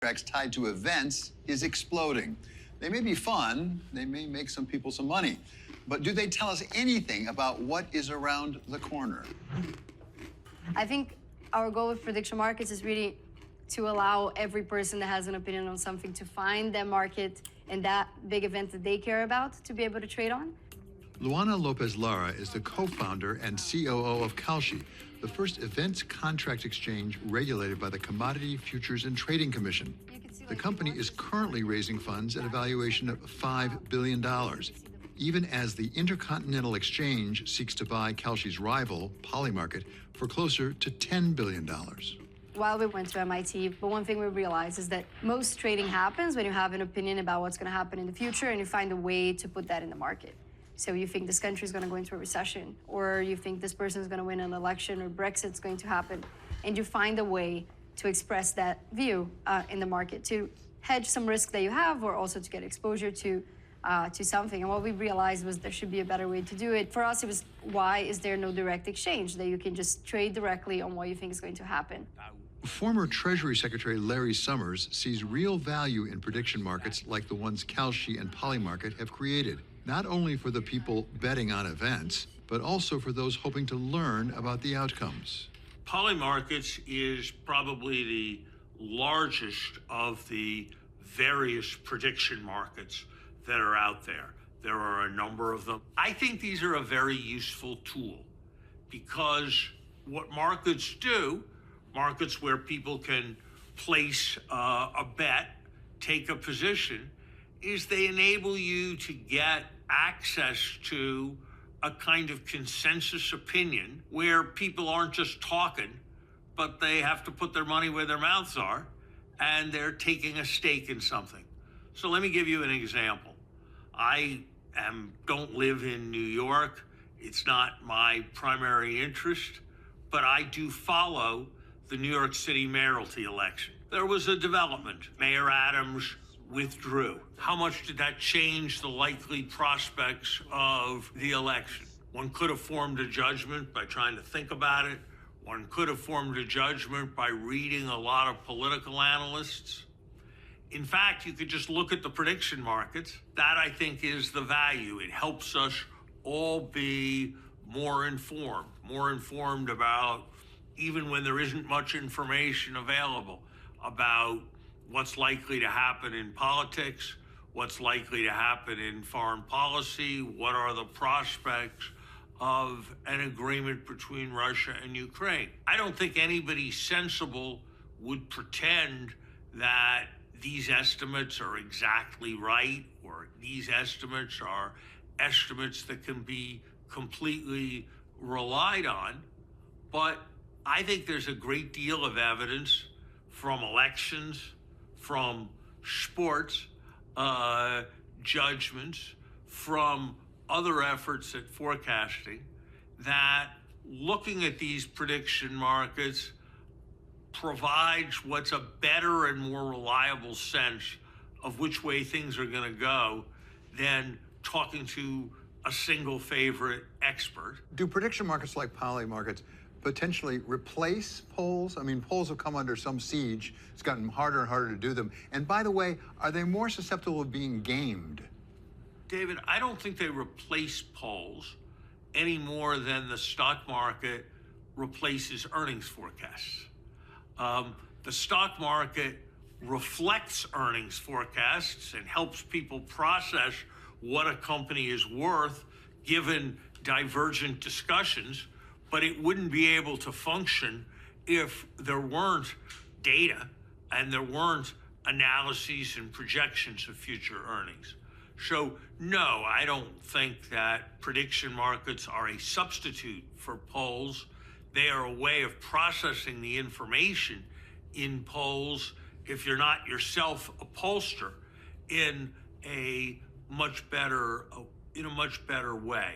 contracts tied to events is exploding. They may be fun, they may make some people some money, but do they tell us anything about what is around the corner? I think our goal with prediction markets is really to allow every person that has an opinion on something to find that market and that big event that they care about to be able to trade on. Luana Lopez Lara is the co-founder and COO of Kalshi, the first events contract exchange regulated by the Commodity Futures and Trading Commission. The company is currently raising funds at a valuation of $5 billion, even as the Intercontinental Exchange seeks to buy Kalshi's rival, Polymarket, for closer to $10 billion. While we went to MIT, but one thing we realized is that most trading happens when you have an opinion about what's going to happen in the future and you find a way to put that in the market. So you think this country is going to go into a recession, or you think this person is going to win an election, or Brexit's going to happen, and you find a way to express that view in the market to hedge some risk that you have, or also to get exposure to something. And what we realized was there should be a better way to do it. For us, it was, why is there no direct exchange that you can just trade directly on what you think is going to happen? Former Treasury Secretary Larry Summers sees real value in prediction markets like the ones Kalshi and Polymarket have created, not only for the people betting on events, but also for those hoping to learn about the outcomes. Polymarkets is probably the largest of the various prediction markets that are out there. There are a number of them. I think these are a very useful tool because what markets do, markets where people can place a bet, take a position, is they enable you to get access to a kind of consensus opinion where people aren't just talking, but they have to put their money where their mouths are, and they're taking a stake in something. So let me give you an example. I don't live in New York. It's not my primary interest, but I do follow the New York City mayoralty election. There was a development. Mayor Adams withdrew. How much did that change the likely prospects of the election? One could have formed a judgment by trying to think about it. One could have formed a judgment by reading a lot of political analysts. In fact, you could just look at the prediction markets. That, I think, is the value. It helps us all be more informed about, even when there isn't much information available, about what's likely to happen in politics, what's likely to happen in foreign policy, what are the prospects of an agreement between Russia and Ukraine. I don't think anybody sensible would pretend that these estimates are exactly right, or these estimates are estimates that can be completely relied on. But I think there's a great deal of evidence from elections, from sports judgments, from other efforts at forecasting, that looking at these prediction markets provides what's a better and more reliable sense of which way things are going to go than talking to a single favorite expert. Do prediction markets like Polymarkets potentially replace polls? I mean, polls have come under some siege. It's gotten harder and harder to do them. And by the way, are they more susceptible of being gamed? David, I don't think they replace polls any more than the stock market replaces earnings forecasts. The stock market reflects earnings forecasts and helps people process what a company is worth given divergent discussions, but it wouldn't be able to function if there weren't data and there weren't analyses and projections of future earnings. So no, I don't think that prediction markets are a substitute for polls. They are a way of processing the information in polls, if you're not yourself a pollster, in a much better way.